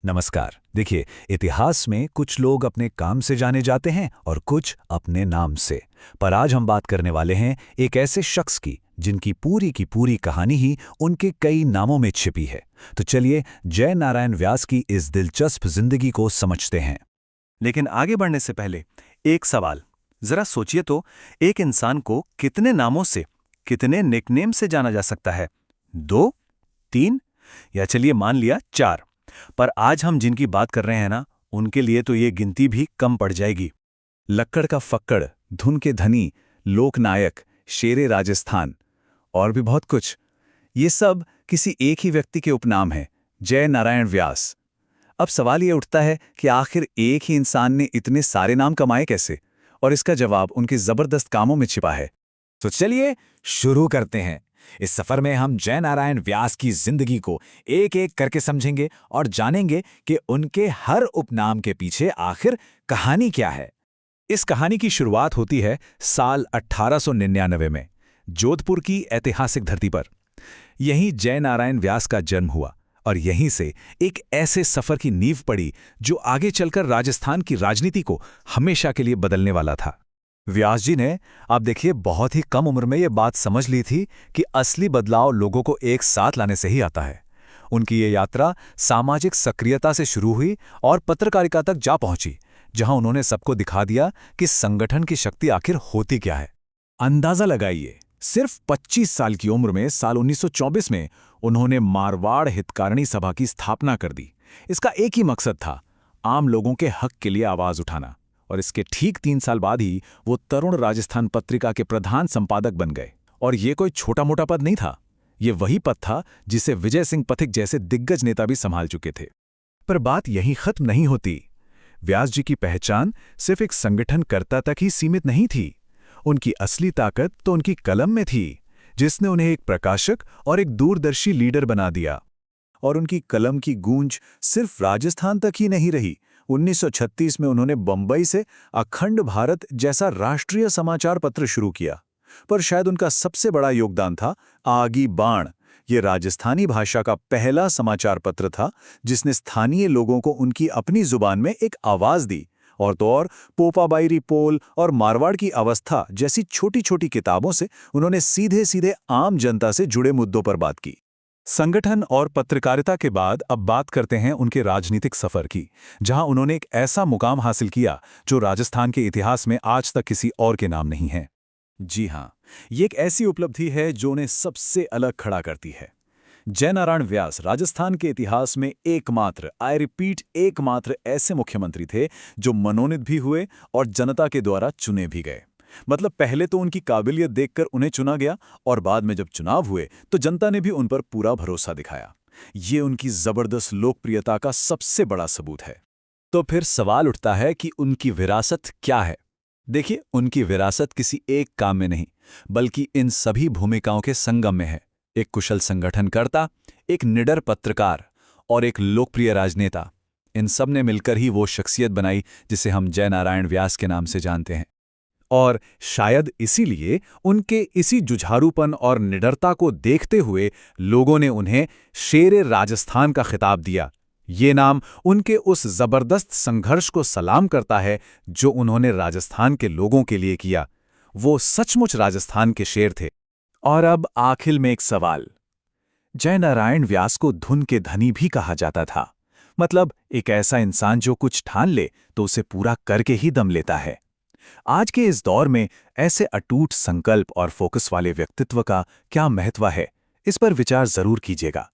नमस्कार। देखिए, इतिहास में कुछ लोग अपने काम से जाने जाते हैं और कुछ अपने नाम से। पर आज हम बात करने वाले हैं एक ऐसे शख्स जिनकी पूरी की पूरी कहानी ही उनके कई नामों में छिपी है। तो चलिए जय नारायण व्यास की इस दिलचस्प जिंदगी को समझते हैं। लेकिन आगे बढ़ने से पहले एक सवाल। जरा सोचिए तो, एक इंसान को कितने नामों से, कितने निकनेम से जाना जा सकता है? 2, 3 या चलिए मान लिया 4। पर आज हम जिनकी बात कर रहे हैं ना, उनके लिए तो ये गिनती भी कम पड़ जाएगी। लक्कड़ का फक्कड़, धुन के धनी, लोकनायक, शेरे राजस्थान और भी बहुत कुछ। ये सब किसी एक ही व्यक्ति के उपनाम हैं, जय नारायण व्यास। अब सवाल ये उठता है कि आखिर एक ही इंसान ने इतने सारे नाम कमाए कैसे? और इसका जवाब उनके जबरदस्त कामों में छिपा है। तो चलिए शुरू करते हैं। इस सफर में हम जय नारायण व्यास की जिंदगी को एक एक करके समझेंगे और जानेंगे कि उनके हर उपनाम के पीछे आखिर कहानी क्या है। इस कहानी की शुरुआत होती है साल 1899 में, जोधपुर की ऐतिहासिक धरती पर। यहीं जय नारायण व्यास का जन्म हुआ और यहीं से एक ऐसे सफर की नींव पड़ी जो आगे चलकर राजस्थान की राजनीति को हमेशा के लिए बदलने वाला था। व्यास जी ने, आप देखिए, बहुत ही कम उम्र में ये बात समझ ली थी कि असली बदलाव लोगों को एक साथ लाने से ही आता है। उनकी ये यात्रा सामाजिक सक्रियता से शुरू हुई और पत्रकारिता तक जा पहुंची, जहां उन्होंने सबको दिखा दिया कि संगठन की शक्ति आखिर होती क्या है। अंदाजा लगाइए, सिर्फ 25 साल की उम्र में साल 1924 में उन्होंने मारवाड़ हितकारिणी सभा की स्थापना कर दी। इसका एक ही मकसद था, आम लोगों के हक के लिए आवाज उठाना। और इसके ठीक 3 साल बाद ही वो तरुण राजस्थान पत्रिका के प्रधान संपादक बन गए। और ये कोई छोटा मोटा पद नहीं था, ये वही पद था जिसे विजय सिंह पथिक जैसे दिग्गज नेता भी संभाल चुके थे। पर बात यहीं खत्म नहीं होती। व्यास जी की पहचान सिर्फ एक संगठनकर्ता तक ही सीमित नहीं थी। उनकी असली ताकत तो उनकी कलम में थी, जिसने उन्हें एक प्रकाशक और एक दूरदर्शी लीडर बना दिया। और उनकी कलम की गूंज सिर्फ राजस्थान तक ही नहीं रही। 1936 में उन्होंने बंबई से अखंड भारत जैसा राष्ट्रीय समाचार पत्र शुरू किया। पर शायद उनका सबसे बड़ा योगदान था आगी बाण। ये राजस्थानी भाषा का पहला समाचार पत्र था जिसने स्थानीय लोगों को उनकी अपनी जुबान में एक आवाज दी। और तो और पोपाबाई रिपोल और मारवाड़ की अवस्था जैसी छोटी छोटी किताबों से उन्होंने सीधे सीधे आम जनता से जुड़े मुद्दों पर बात की। संगठन और पत्रकारिता के बाद अब बात करते हैं उनके राजनीतिक सफर की, जहां उन्होंने एक ऐसा मुकाम हासिल किया जो राजस्थान के इतिहास में आज तक किसी और के नाम नहीं है। जी हाँ, ये एक ऐसी उपलब्धि है जो उन्हें सबसे अलग खड़ा करती है। जय नारायण व्यास राजस्थान के इतिहास में एकमात्र, आई रिपीट, एकमात्र ऐसे मुख्यमंत्री थे जो मनोनीत भी हुए और जनता के द्वारा चुने भी गए। मतलब पहले तो उनकी काबिलियत देखकर उन्हें चुना गया और बाद में जब चुनाव हुए तो जनता ने भी उन पर पूरा भरोसा दिखाया। ये उनकी जबरदस्त लोकप्रियता का सबसे बड़ा सबूत है। तो फिर सवाल उठता है कि उनकी विरासत क्या है? देखिए, उनकी विरासत किसी एक काम में नहीं, बल्कि इन सभी भूमिकाओं के संगम में है। एक कुशल संगठनकर्ता, एक निडर पत्रकार और एक लोकप्रिय राजनेता। इन सब ने मिलकर ही वो शख्सियत बनाई जिसे हम जय नारायण व्यास के नाम से जानते हैं। और शायद इसीलिए उनके इसी जुझारूपन और निडरता को देखते हुए लोगों ने उन्हें शेरे राजस्थान का खिताब दिया। ये नाम उनके उस जबरदस्त संघर्ष को सलाम करता है जो उन्होंने राजस्थान के लोगों के लिए किया। वो सचमुच राजस्थान के शेर थे। और अब आखिर में एक सवाल। जय नारायण व्यास को धुन के धनी भी कहा जाता था। मतलब एक ऐसा इंसान जो कुछ ठान ले तो उसे पूरा करके ही दम लेता है। आज के इस दौर में ऐसे अटूट संकल्प और फोकस वाले व्यक्तित्व का क्या महत्व है, इस पर विचार जरूर कीजिएगा।